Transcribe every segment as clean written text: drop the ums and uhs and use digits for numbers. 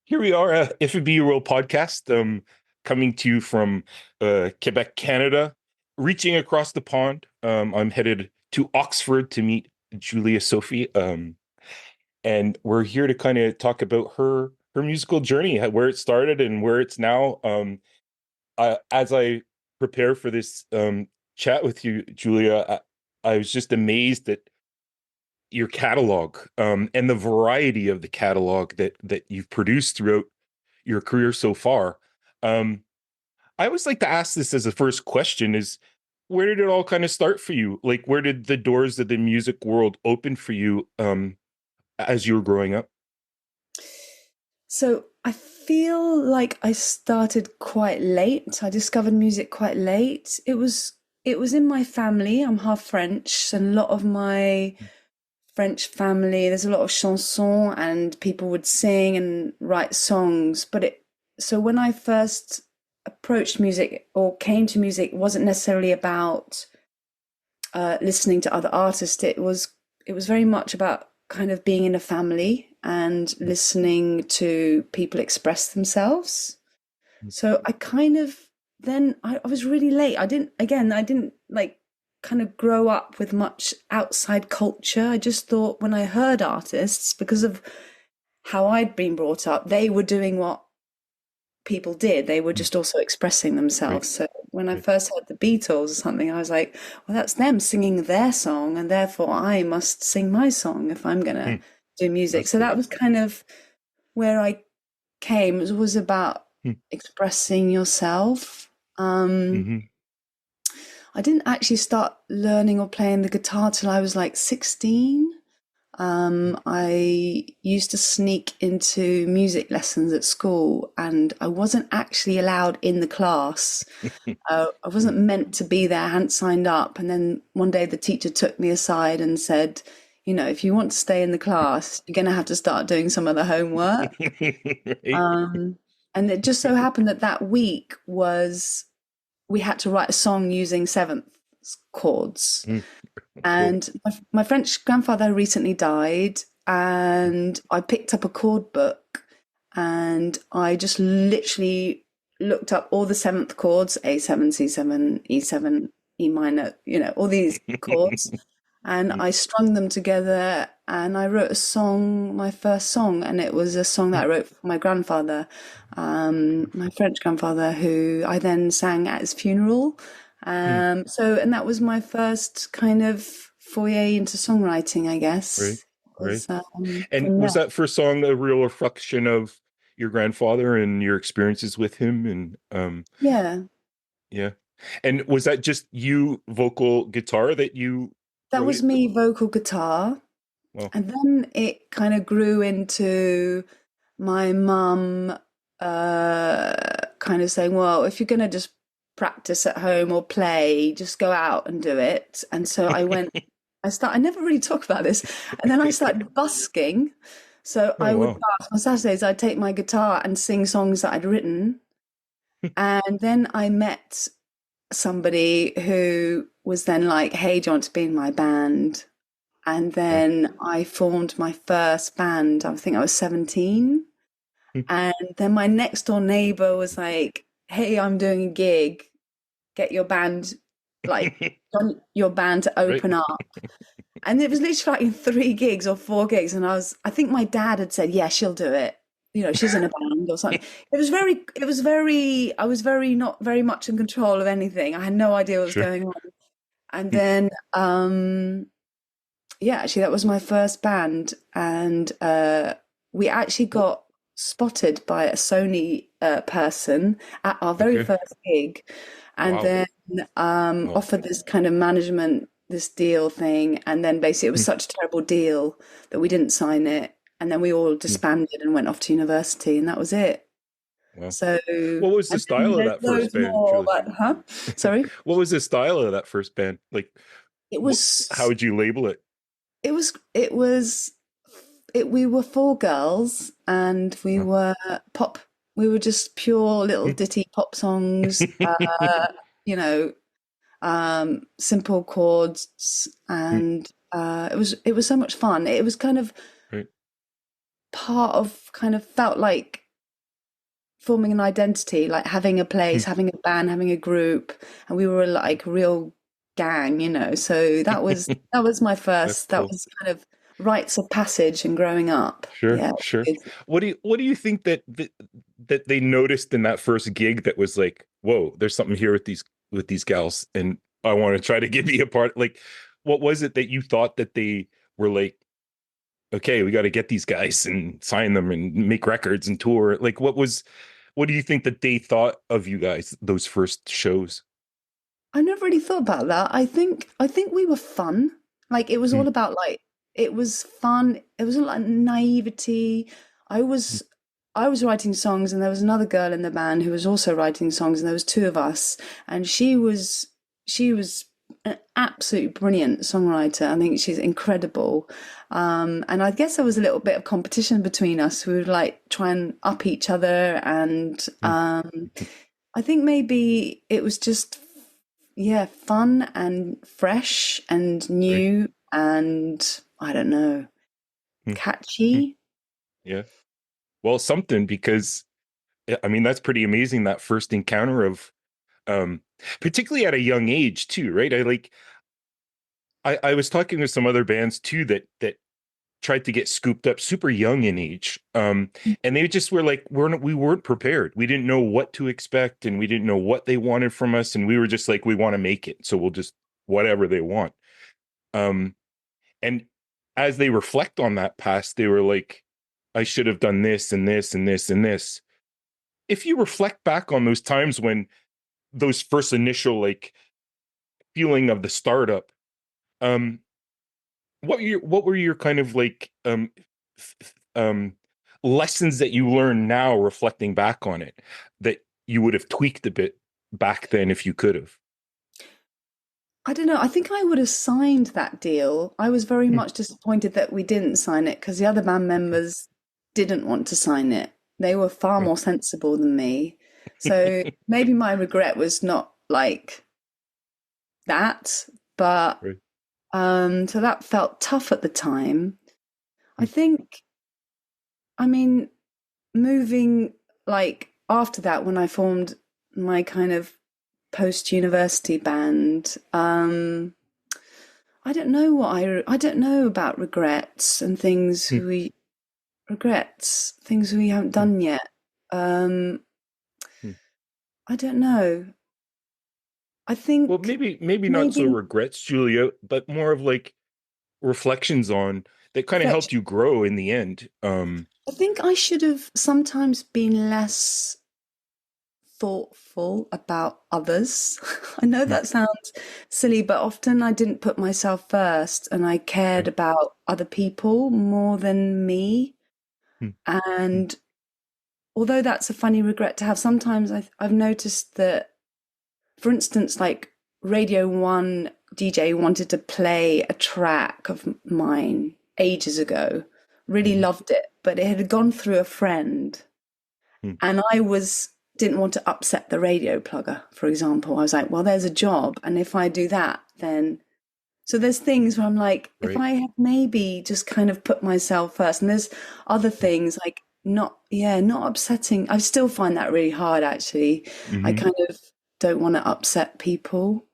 Here we are, If It Be Your Will podcast, coming to you from Quebec, Canada, reaching across the pond. I'm headed to Oxford to meet Julia-Sophie, and we're here to kind of talk about her musical journey, where it started and where it's now. As I prepare for this chat with you, Julia, I was just amazed at your catalog and the variety of the catalog that you've produced throughout your career so far. Um, I always like to ask this as a first question is where did it all kind of start for you? Like where did the doors of the music world open for you as you were growing up? So I feel like I started quite late. I discovered music quite late. It was in my family. I'm half French, and a lot of my French family, there's a lot of chansons and people would sing and write songs. So when I first approached music or came to music, it wasn't necessarily about listening to other artists. It was very much about kind of being in a family and listening to people express themselves. So I kind of then I was really late. I didn't like kind of grow up with much outside culture. I just thought when I heard artists, because of how I'd been brought up, they were doing what people did. They were just also expressing Right, themselves. So when I right. first heard the Beatles or something, I was like, well, that's them singing their song, and therefore I must sing my song if I'm gonna Hmm, do music. that's So cool. that was kind of where I came. It was about Hmm, expressing yourself. Um, hmm. I didn't actually start learning or playing the guitar till I was like 16. I used to sneak into music lessons at school, and I wasn't actually allowed in the class. I wasn't meant to be there, I hadn't signed up. And then one day the teacher took me aside and said, if you want to stay in the class, you're going to have to start doing some of the homework. Right. And it just so happened that that week was we had to write a song using seventh chords. Hmm, cool. And my French grandfather recently died, and I picked up a chord book and I just literally looked up all the seventh chords: A7, C7, E7, E minor, all these chords. And I strung them together and I wrote a song, my first song, and it was a song that I wrote for my grandfather, my French grandfather, who I then sang at his funeral. And that was my first kind of foray into songwriting, I Right, guess. right. Was And from was there. that first song a real reflection of your grandfather and your experiences with him? And Yeah, yeah. And was that just you vocal guitar that you that wrote was it? me, vocal guitar. Well, And then it kind of grew into my mum kind of saying, well, if you're going to just practice at home or play, just go out and do it. And so I never really talk about this. And then I started busking. So oh I would wow. busk on Saturdays, I'd take my guitar and sing songs that I'd written. And then I met somebody who was then like, hey, do you want to be in my band? And Yeah. then I formed my first band. I think I was 17. And then my next door neighbor was like, hey, I'm doing a gig. Get your band, like, want your band to Right. open up. And it was literally like 3 gigs or 4 gigs. And I think my dad had said, yeah, she'll do it. She's in a band or something. I was very, not very much in control of anything. I had no idea what was Sure. going on. And then, yeah, actually, that was my first band, and we actually Well, got spotted by a Sony person at our very okay. first gig, and Wow. then Wow. offered this kind of management, this deal thing, and then basically it was such a terrible deal that we didn't sign it, and then we all disbanded and went off to university, and that was it. Wow. So, What was the and then style of there's that first loads band, more, Julie? but Sorry, What was the style of that first band? Like, it what, how was, would you label it? it was. We were four girls and we Wow. were pop. We were just pure little ditty pop songs, you know, simple chords, and it was so much fun. It was kind of Right. part of kind of felt like forming an identity, like having a place, Hmm. having a band, having a group, and we were like a real gang, you know. So that was my That's first, that cool. was kind of rites of passage and growing up. Sure, Yeah. sure. It's- What do you think that they noticed in that first gig that was like, whoa, there's something here with these gals, and I want to try to get be a part. Like, what was it that you thought that they were like, okay, we got to get these guys and sign them and make records and tour? Like, what do you think that they thought of you guys those first shows? I never really thought about that. I think we were fun. Like it was Hmm, all about like it was fun. It was all like naivety. I hmm, was I was writing songs and there was another girl in the band who was also writing songs and there was two of us and she was an absolutely brilliant songwriter. I think she's incredible. And I guess there was a little bit of competition between us. We would like try and up each other and hmm, I think maybe it was just, yeah, fun and fresh and right. new and I don't know, Hmm, hmm, catchy. yeah. Well, something because yeah, I mean that's pretty amazing that first encounter of um particularly at a young age too, right? I was talking to some other bands too that tried to get scooped up super young in age. And they just were like, we weren't prepared. We didn't know what to expect and we didn't know what they wanted from us. And we were just like, we want to make it. So we'll just whatever they want. Um, and as they reflect on that past, they were like, I should have done this and this and this and this. If you reflect back on those times when those first initial like feeling of the startup, um, what were your kind of like lessons that you learn now reflecting back on it that you would have tweaked a bit back then if you could have? I don't know. I think I would have signed that deal. I was very Hmm, much disappointed that we didn't sign it because the other band okay. members didn't want to sign it. They were far Right. more sensible than me. So maybe my regret was not like that, but Right. so that felt tough at the time. I Hmm, think, I mean, moving like after that when I formed my kind of post-university band, I don't know about regrets and hmm, things we haven't hmm, done yet. Um, hmm. I don't know. I Well, think maybe not so maybe regrets, Julia, but more of like reflections on that kind of helped reflection. you grow in the end. I think I should have sometimes been less thoughtful about others. I know Hmm, that sounds silly, but often I didn't put myself first and I cared right. about other people more than me. Hmm, hmm, And although that's a funny regret to have, sometimes I've noticed that, for instance, like Radio 1 DJ wanted to play a track of mine ages ago, really mhm, loved it, but it had gone through a friend hmm, and didn't want to upset the radio plugger, for example. I was like, well, there's a job. And if I do that, then. So there's things where I'm like, if right. I had maybe just kind of put myself first, and there's other Hmm, thing like not upsetting. I still find that really hard, actually. I mhm, kind of don't want to upset people.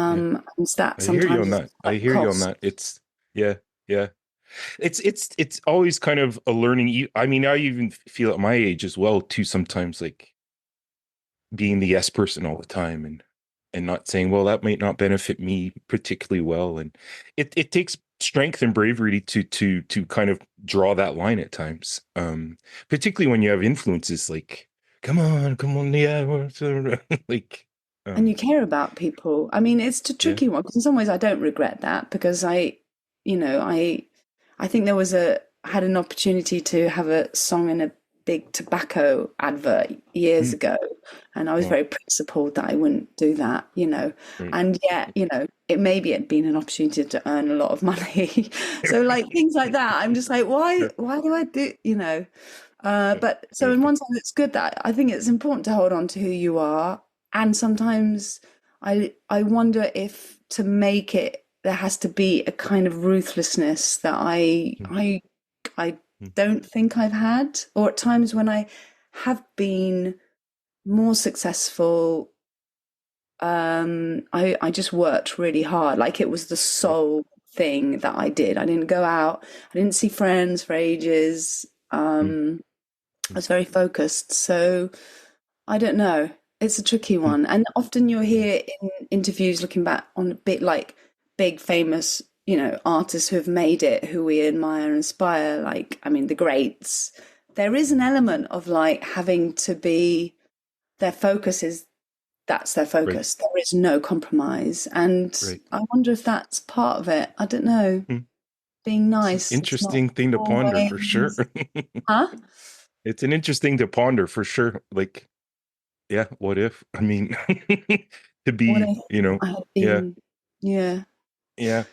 yeah. And that I hear you sometimes on is that. I quite a hear you on cost. that. It's yeah, yeah. It's always kind of a learning. I mean, I even feel at my age as well too. Sometimes like being the yes person all the time and not saying, well, that might not benefit me particularly well. And it takes strength and bravery to kind of draw that line at times. Particularly when you have influences like, come on, yeah, like, And you um, care about people. I mean, it's a yeah. tricky one because in some ways I don't regret that because you know, I think there was I had an opportunity to have a song in a big tobacco advert years Mm, ago, and I was well, very principled that I wouldn't do that, you know. right. And yet, you know, it had been an opportunity to earn a lot of money. So like things like that, I'm just like, Yeah, why do I do, you know? yeah, But yeah, so in one sense, it's good that I think it's important to hold on to who you are, and sometimes I wonder if to make it there has to be a kind of ruthlessness that mm, I mm, don't think I've had, or at times when I have been more successful. I just worked really hard. Like it was the Right. sole thing that I did. I didn't go out. I didn't see friends for ages. Mm, I mm, was very focused. So I don't know. It's a tricky mm. one. And often you'll Yeah. hear in interviews looking back on a bit like big famous, artists who have made it, who we admire and inspire, like, I mean, the greats. There is an element of like having to be, their focus is, that's their Right. focus. There is no compromise. And Right. I wonder if that's part of it. I don't know. Mm. Being It's an nice, it's not interesting thing to ponder for sure. always, huh? It's an interesting to ponder for sure. Like, yeah, what if? I mean, to What be, if I had yeah, been, yeah. yeah.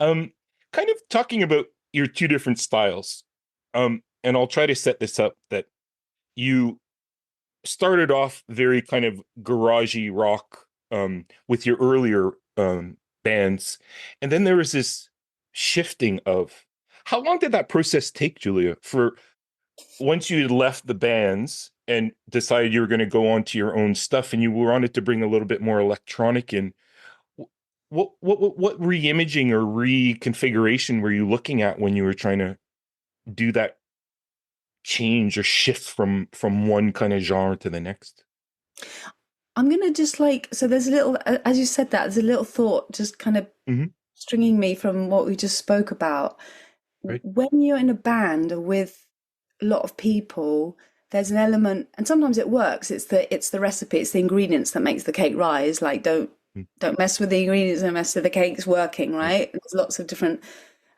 Um, Kind of talking about your two different styles. And I'll try to set this up that you started off very kind of garagey rock with your earlier bands, and then there was this shifting of how long did that process take, Julia, for once you had left the bands and decided you were going to go on to your own stuff and you wanted to bring a little bit more electronic in, what re-imaging or reconfiguration were you looking at when you were trying to do that change or shift from one kind of genre to the next? I'm gonna just like, so there's a little, as you said that, there's a little thought just kind of Hmm. stringing me from what we just spoke about. Right. When you're in a band with a lot of people, there's an element, and sometimes it works. It's the recipe, it's the ingredients that makes the cake rise. Like Mm. don't mess with the ingredients, don't mess with the cake's working, Right. right? There's lots of different,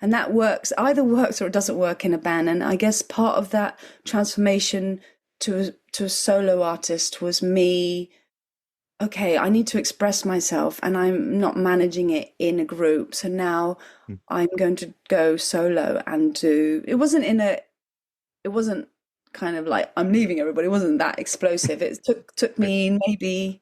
and that works, either works or it doesn't work in a band. And I guess part of that transformation to a solo artist was me, okay, I need to express myself and I'm not managing it in a group. So now Mm. I'm going to go solo and do, it wasn't kind of like I'm leaving everybody. It wasn't that explosive. It took Right. me maybe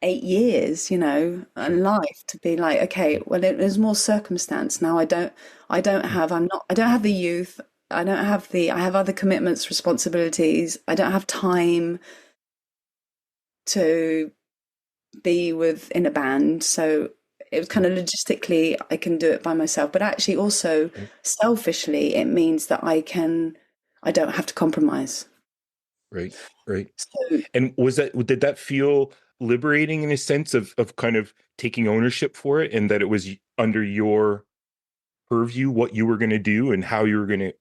8 years, Sure. in life to be like, okay, well, there's more circumstance now. Mm. I don't have the youth. I have other commitments, responsibilities. I don't have time to be in a band. So it was kind Mm. of logistically, I can do it by myself, but actually also Right. selfishly, it means that I don't have to compromise. Right. Right. So And did that feel liberating in a sense of kind of taking ownership for it and that it was under your purview what you were going to do and how you were going to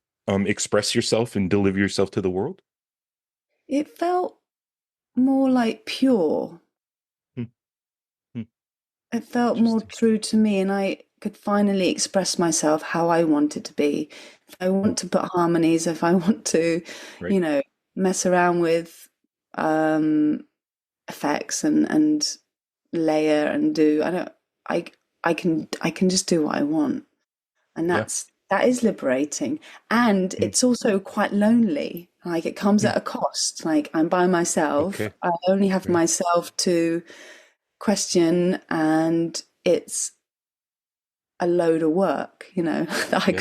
express yourself and deliver yourself to the world? it felt more like pure. Hmm. Hmm. It felt more Interesting. true to me, and I could finally express myself how I wanted to be. If I Hmm. want to put harmonies, if I want to, Right. you know, mess around with um, effects and layer and do, I don't, I can just do what I want, and Yeah. that is liberating, and Hmm. it's also quite lonely. Like it comes Hmm. at a cost. Like I'm by myself. Okay. I only have Right. myself to question, and it's a load of work, that Yeah. I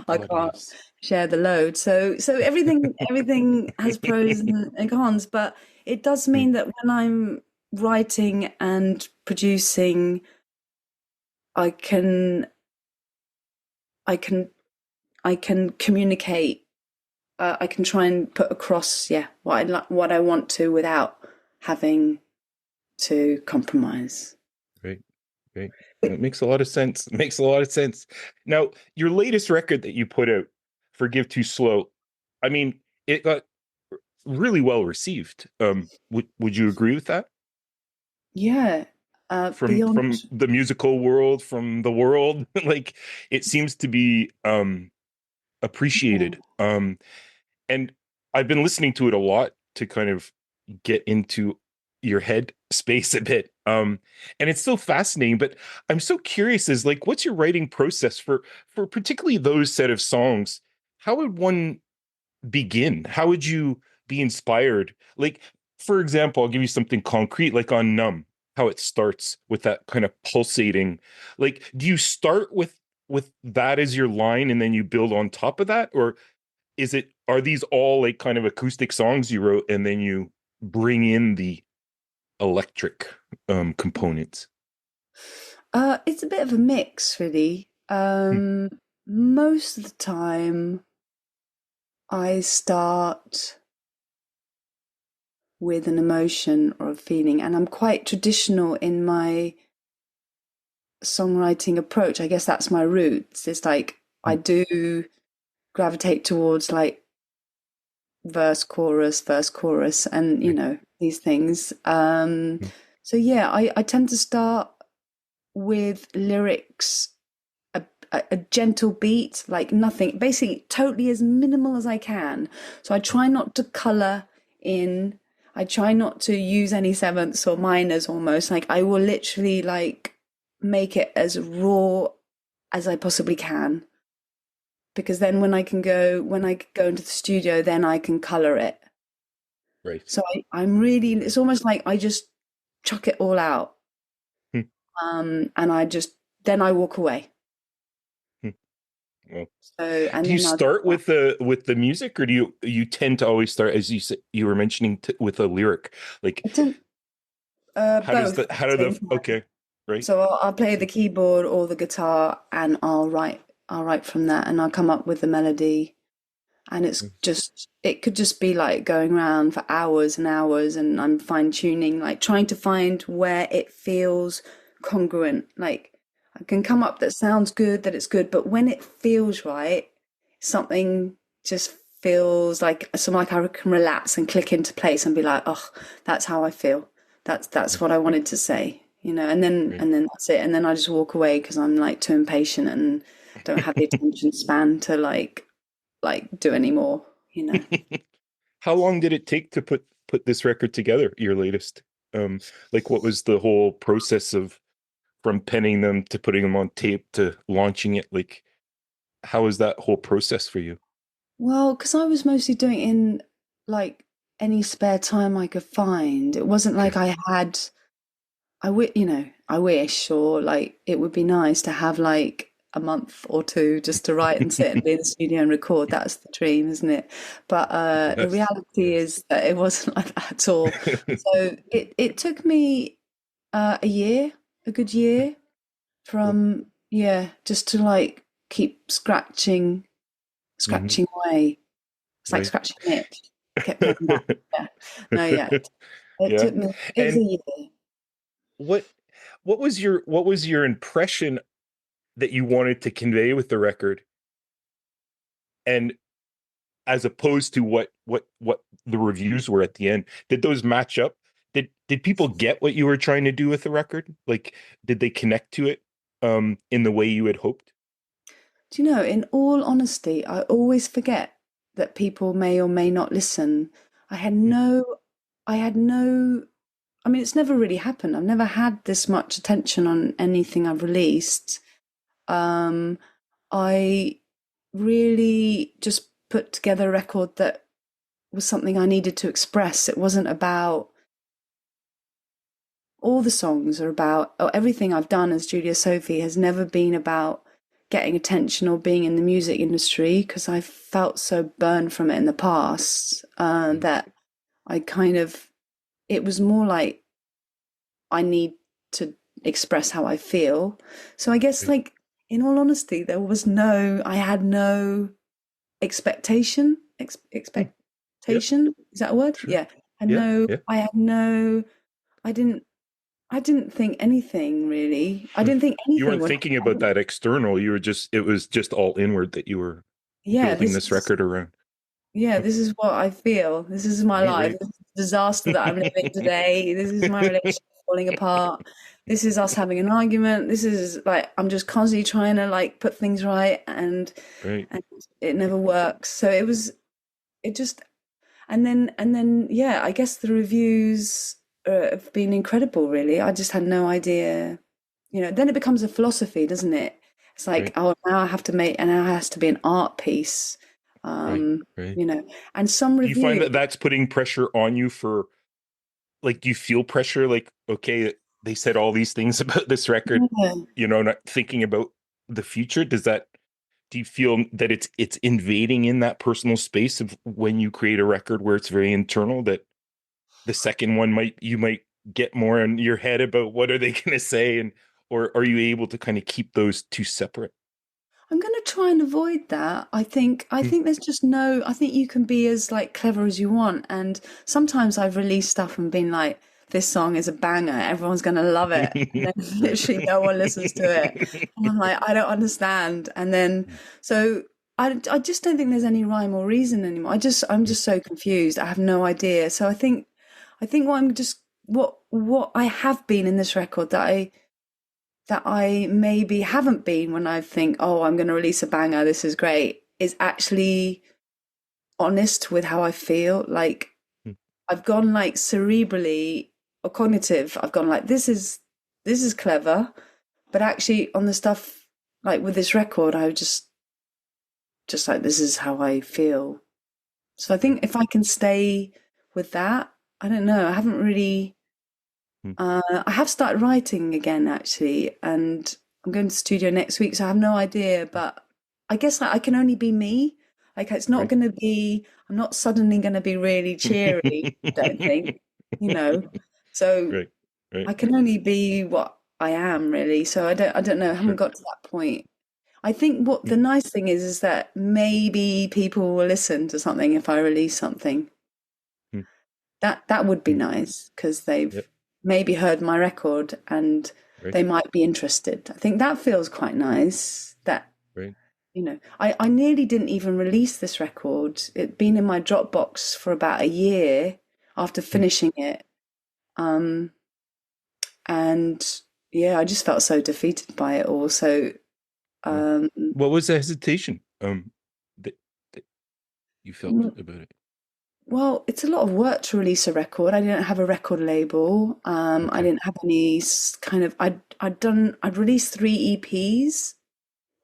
Oh, it can't is. share the load. So everything has pros and cons, but it does Hmm. mean that when I'm writing and producing, I can I can I can communicate. I can try and put across, yeah, what I want to without having to compromise. Right. Right. It makes a lot of sense. It makes a lot of sense. Now, your latest record that you put out, Forgive Too Slow, I mean, it got really well received. Would you agree with that? Yeah, beyond. From the musical world, from the world, like it seems to be appreciated. And I've been listening to it a lot to kind of get into your head space a bit. And it's so fascinating, but I'm so curious is like, what's your writing process for particularly those set of songs? How would one begin? How would you be inspired? Like, for example, I'll give you something concrete, like on Numb, how it starts with that kind of pulsating. Like, do you start with that as your line and then you build on top of that? Or is it are these all like kind of acoustic songs you wrote, and then you bring in the electric components? It's a bit of a mix, really. Hmm. Most of the time, I start with an emotion or a feeling, and I'm quite traditional in my songwriting approach. I guess that's my roots. It's like I Hmm. do gravitate towards like verse, chorus, and Right. these things. Hmm. So yeah, I tend to start with lyrics, a gentle beat, like nothing, basically totally as minimal as I can. So I try not to color in. I try not to use any sevenths or minors almost. Like I will literally like make it as raw as I possibly can. Because then when I go into the studio, then I can color it. Right. So I'm really, it's almost like I just chuck it all out. Hmm. And then I walk away. Hmm. Well, So, and do you then I'll, start with the music, or do you tend to always start, as you said, you were mentioning, with a lyric? Like, I tend, both at how the do same the time. okay, right? So I'll play So, the keyboard or the guitar and I'll write from that and I'll come up with the melody. And it could just be like going around for hours and hours and I'm fine tuning, like trying to find where it feels congruent. Like I can come up that sounds good, that it's good, but when it feels right, something just feels like like I can relapse and click into place and be like, oh, that's how I feel. That's right, what I wanted to say, right. and then that's it. And then I just walk away because I'm like too impatient and don't have the attention span to like do anymore, you know. How long did it take to put this record together, your latest? Um, like, what was the whole process of from penning them to putting them on tape to launching it? Like, how was that whole process for you? Well, because I was mostly doing it in like any spare time I could find. It wasn't like Okay. I had, I wish, or like it would be nice to have like a month or two just to write and sit and be in the studio and record. That's the dream, isn't it? But the Yes. reality Yes. is that it wasn't like that at all. So it took me a year, a good year Cool. from, yeah, just to like keep Hmm. scratching away. It's like Right. scratching an itch. Kept going back. Yeah. No, yeah. It Yeah. took me, it was a And year. what what was your impression that you wanted to convey with the record, and as opposed to what the reviews were at the end? Did those match up? Did people get what you were trying to do with the record? Like, did they connect to it in the way you had hoped? Do you know, in all honesty, I always forget that people may or may not listen. I had Mm. no, I had no, I mean, it's never really happened. I've never had this much attention on anything I've released. Um, I really just put together a record that was something I needed to express. It wasn't about all the songs are about, or everything I've done as Julia-Sophie has never been about getting attention or being in the music industry because I felt so burned from it in the past that I kind of, it was more like I need to express how I feel. So I guess, Right. like, in all honesty, I had no Mm. Yep. expectation. Is that a word? Sure. Yeah. Yeah. Yeah. I had no, I didn't, I didn't think anything really. I Sure. didn't think You anything weren't would thinking about happen. that external. You were just, it was just all inward that you were Yeah, building this record around. this is what I feel. This is my Right. life. Right. This is the disaster that I'm living today. This is my relationship falling apart. This is us having an argument. This is like I'm just constantly trying to like put things right Right. and it never works. So it just and then yeah, I guess the reviews have been incredible really. I just had no idea. Then it becomes a philosophy, doesn't it? It's like, Right. oh, now I have to make, and now it has to be an art piece. Right. Um, Right. you know, and some Do you find review, that that's putting pressure on you for, like, do you feel pressure, like, okay, they said all these things about this record, yeah, not thinking about the future? Does that do you feel that it's invading in that personal space of when you create a record where it's very internal, that the second one you might get more in your head about what are they going to say, and or are you able to kind of keep those two separate? I'm going to try and avoid that. I Hmm. think there's just no, I think you can be as like clever as you want. And sometimes I've released stuff and been like, this song is a banger, everyone's going to love it. And then Right. literally no one listens to it. And I'm like, I don't understand. And then, so I just don't think there's any rhyme or reason anymore. I'm just so confused. I have no idea. So I think what I have been in this record that I maybe haven't been when I think, oh, I'm going to release a banger, this is great, is actually honest with how I feel. Like I've gone like cerebrally or cognitive, I've gone like this is clever, but actually on the stuff like with this record, I just like this is how I feel. So I think if I can stay with that, I don't know. I haven't really I have started writing again, actually, and I'm going to the studio next week, so I have no idea. But I guess I can only be me. Like, it's not Right. going to be, I'm not suddenly going to be really cheery, I don't think, you know. So Right. Right. I can only be what I am, really. So I don't know. I haven't Sure. got to that point. I think what the nice thing is that maybe people will listen to something if I release something. That would be nice because Yep. they've maybe heard my record and Right. they might be interested. I think that feels quite nice. That Right. I nearly didn't even release this record. It'd been in my Dropbox for about a year after finishing it. Um, and yeah, I just felt so defeated by it all. So Wow. um, What was the hesitation that you felt about it? well, it's a lot of work to release a record. I didn't have a record label. I Okay. didn't have any kind of. I'd released three EPs,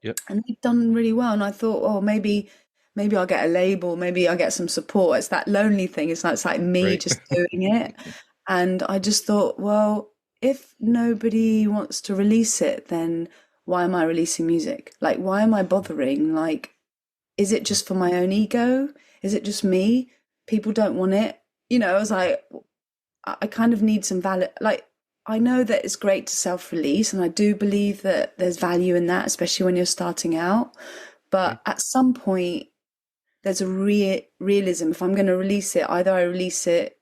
Yep. and they'd done really well. And I thought, oh, maybe I'll get a label. Maybe I'll get some support. It's that lonely thing. It's like me Right. just doing it. And I just thought, well, if nobody wants to release it, then why am I releasing music? Like, why am I bothering? Like, is it just for my own ego? Is it just me? People don't want it. I was like, I kind of need some valid, like, I know that it's great to self release, and I do believe that there's value in that, especially when you're starting out. Right. But at some point, there's a realism. If I'm going to release it, either I release it,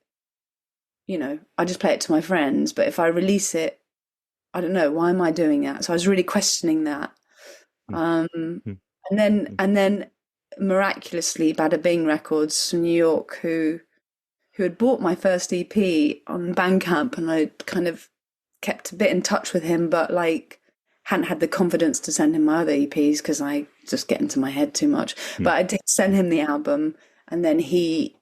I just play it to my friends. But if I release it, I don't know, why am I doing that? So I was really questioning that. Mm, Um, mm, and then miraculously, Bada Bing Records from New York, who had bought my first EP on Bandcamp, and I kind of kept a bit in touch with him, but like hadn't had the confidence to send him my other EPs because I just get into my head too much. mm, But I did send him the album, and then he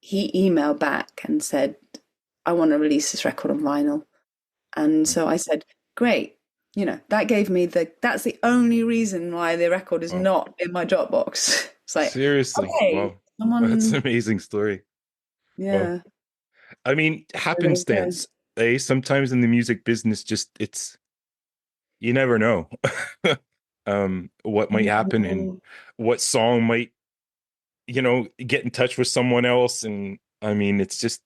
emailed back and said, "I want to release this record on vinyl." And mm. so I said, "Great." That gave me that's the only reason why the record is Wow. not in my Dropbox. It's like, Seriously. okay, Wow. That's an someone, amazing story. Wow. yeah, I mean, so there you go. happenstance. Sometimes in the music business, just it's you never know what might happen, and No. what song might, get in touch with someone else. And I mean, it's just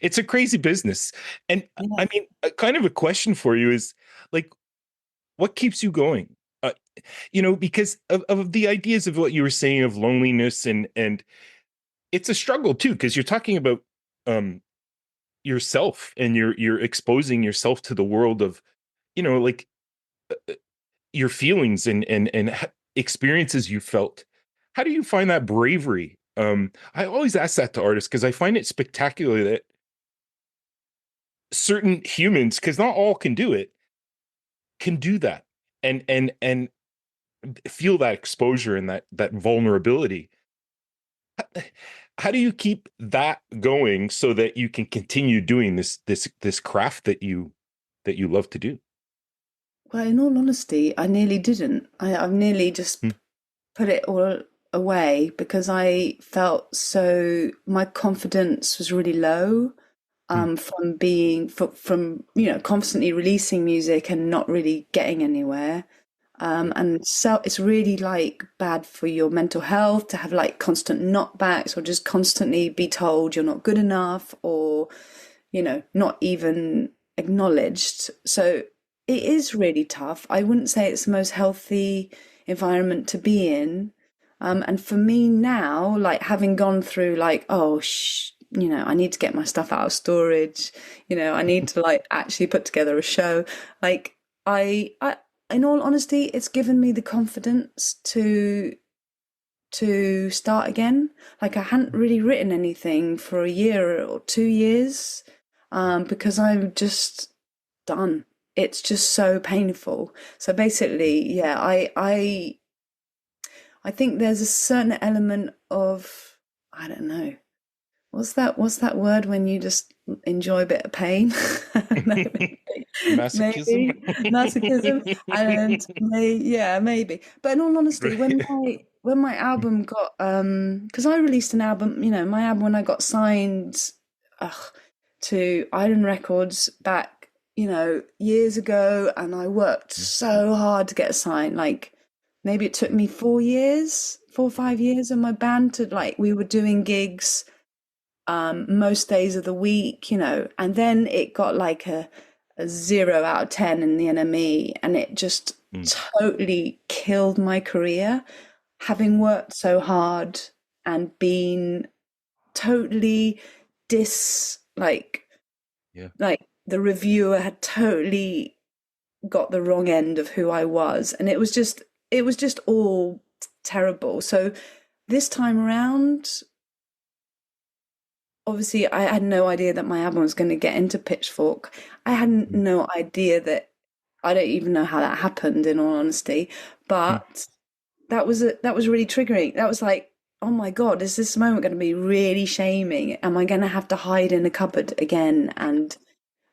it's a crazy business. And Yeah. I mean, kind of a question for you is like, what keeps you going? Because of the ideas of what you were saying of loneliness, and it's a struggle too, because you're talking about um yourself, and you're exposing yourself to the world of, like, your feelings, and experiences you felt. How do you find that bravery? I always ask that to artists because I find it spectacular that certain humans, because not all can do it, can do that, and feel that exposure and that vulnerability. How do you keep that going so that you can continue doing this craft that you love to do? Well, in all honesty, I nearly didn't. I've nearly just Hmm, put it all away because I felt so, my confidence was really low hmm, from constantly releasing music and not really getting anywhere. And so it's really like bad for your mental health to have like constant knockbacks or just constantly be told you're not good enough or, not even acknowledged. So it is really tough. I wouldn't say it's the most healthy environment to be in. And for me now, like having gone through like, I need to get my stuff out of storage. I need to like actually put together a show. Like I in all honesty, it's given me the confidence to start again. Like I hadn't really written anything for a year or 2 years, because I'm just done. It's just so painful. So basically, yeah, I think there's a certain element of, I don't know, what's that word when you just enjoy a bit of pain? Masochism. Maybe masochism, and yeah, maybe. But in all honesty, when my album got because I released an album, my album when I got signed, ugh, to Island Records back, years ago, and I worked so hard to get signed. Like maybe it took me 4 years, 4 or 5 years of my band to like we were doing gigs most days of the week, and then it got like a 0 out of 10 in the NME, and it just totally killed my career. Having worked so hard and been totally like Yeah. like the reviewer had totally got the wrong end of who I was, and it was just all terrible. So this time around, obviously I had no idea that my album was going to get into Pitchfork. I had no idea that, I don't even know how that happened in all honesty, but that was really triggering. That was like, oh my God, is this moment going to be really shaming? Am I going to have to hide in a cupboard again and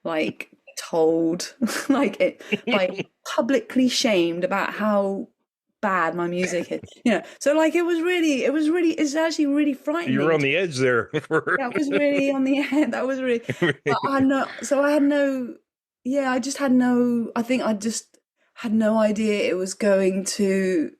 like told like it like publicly shamed about how bad my music is? So like it's actually really You were frightening. on the edge there. That was really on the end. That was really, but I had no, yeah, I just had no, I think I just had no idea it was going to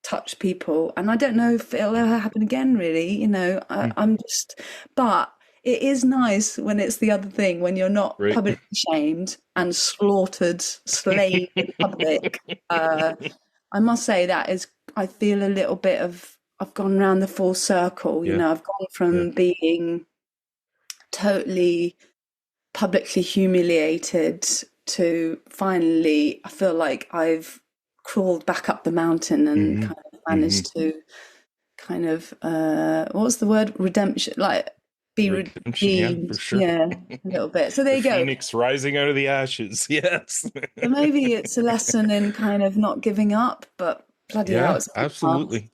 touch people. And I don't know if it'll ever happen again, really. I'm just, but it is nice when it's the other thing, when you're not Right. publicly shamed and slaughtered, slain in public. I must say I feel a little bit I've gone round the full circle. Yeah. I've gone Yeah. from being totally publicly humiliated to finally, I feel like I've crawled back up the mountain and kind of managed to kind of, what's the word? Redemption, like be Redemption, yeah, for redeemed. sure. Yeah, a little bit. So there The you go. phoenix rising out of the ashes. Yes. So maybe it's a lesson in kind of not giving up, but bloody hell, Yeah, it's been hard. absolutely.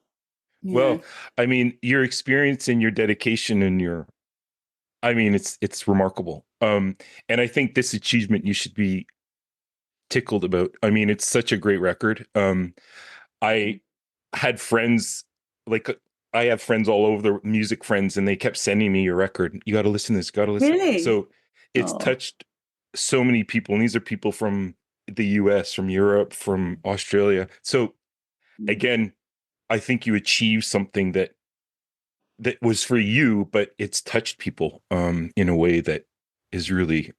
Yeah. Well, I mean, your experience and your dedication and it's remarkable. And I think this achievement you should be tickled about. I mean, it's such a great record. I had friends like I have friends all over, the music friends, and they kept sending me your record. You got to listen to this. Got to listen. Really? So it's Oh. touched so many people, and these are people from the U.S., from Europe, from Australia. So again, I think you achieved something that was for you, but it's touched people in a way that is really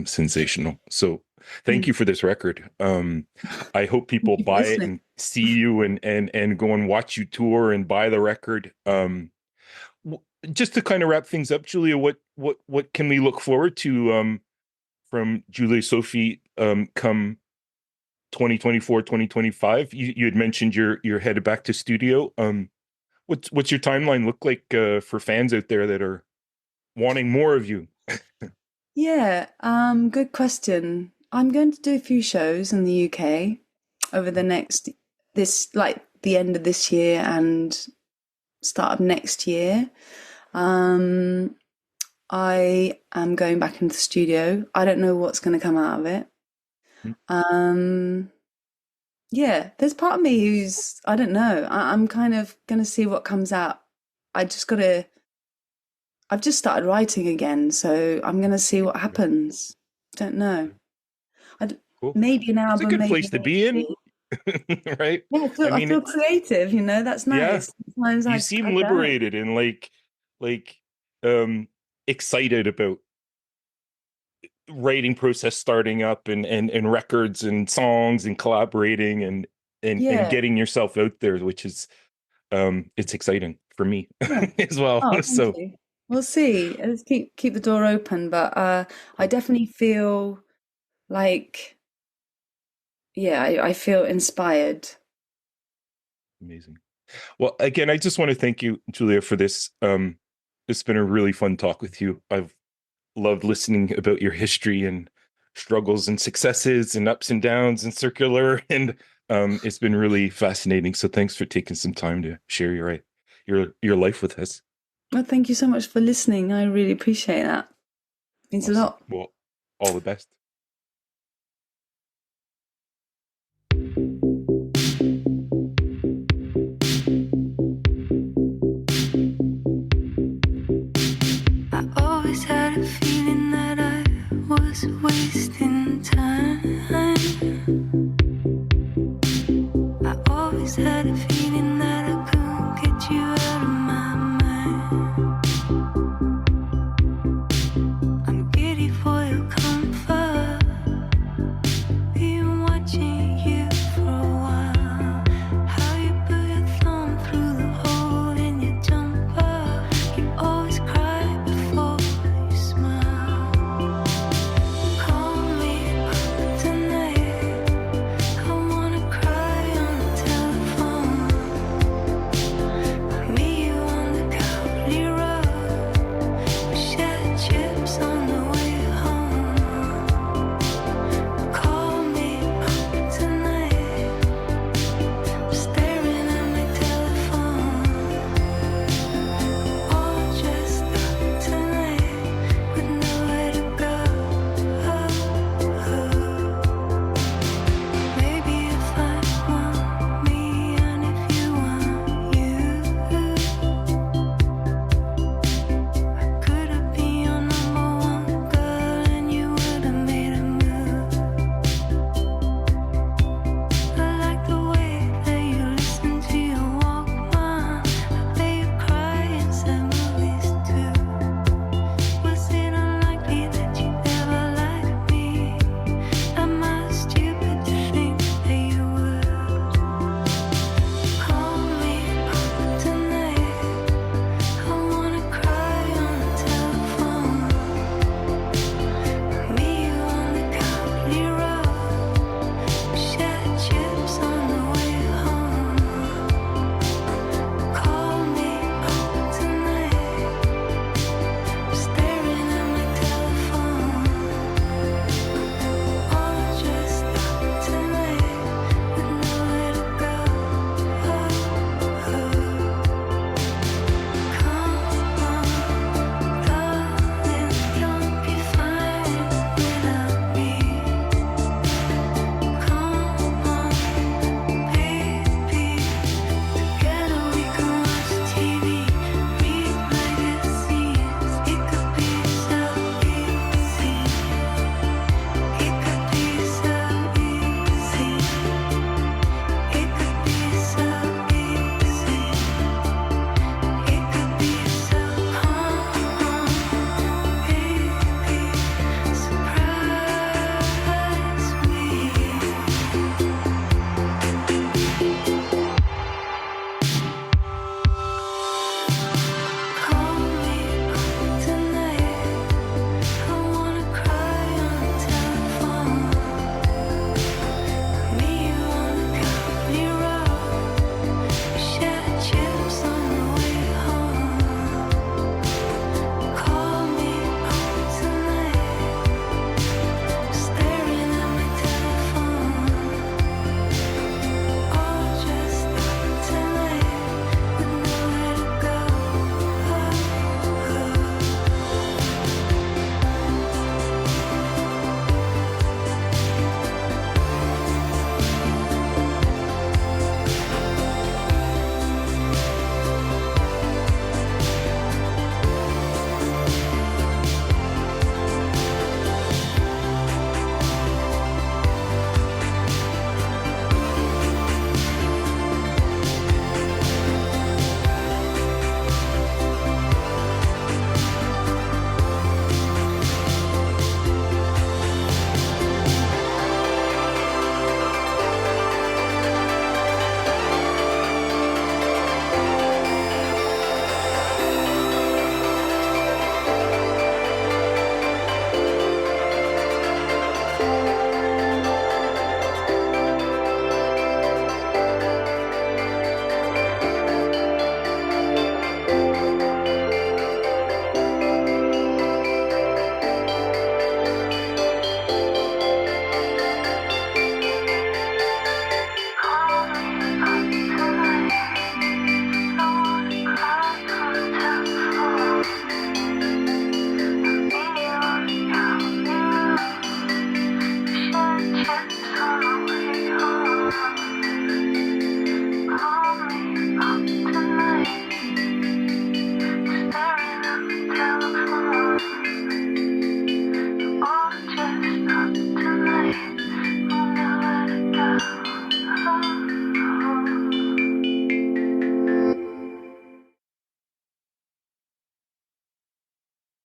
sensational. So thank you for this record. I hope people Thank you for buy it listening. and see you and go and watch you tour and buy the record. Just to kind of wrap things up, Julia, what can we look forward to from Julia-Sophie come 2024, 2025? You had mentioned you're headed back to studio. What's your timeline look like for fans out there that are wanting more of you? Yeah, good question. I'm going to do a few shows in the UK over the next this like the end of this year and start of next year. Um, I am going back into the studio. I don't know what's going to come out of it. Um, yeah, there's part of me who's I don't know. I'm kind of going to see what comes out. I just got to. I've just started writing again, so I'm going to see what happens. Don't know. I d Cool. Maybe an It's a album, good maybe place to an be in. EP. right? Yeah, I I mean, feel creative, you know, that's yeah, nice. Sometimes you I seem don't. liberated and like um excited about writing process starting up and records and songs and collaborating and Yeah. getting yourself out there, which is it's exciting for me Yeah. as well. Oh, thank So you. We'll see. Let's keep the door open, but I cool. definitely feel like, yeah, I feel inspired. Amazing. Well, again, I just want to thank you, Julia, for this. It's been a really fun talk with you. I've loved listening about your history and struggles and successes and ups and downs and circular, and it's been really fascinating. So thanks for taking some time to share your life with us. Well, thank you so much for listening. I really appreciate that. Means a Awesome. lot. Well, all the best. I always had a feeling that I was wasting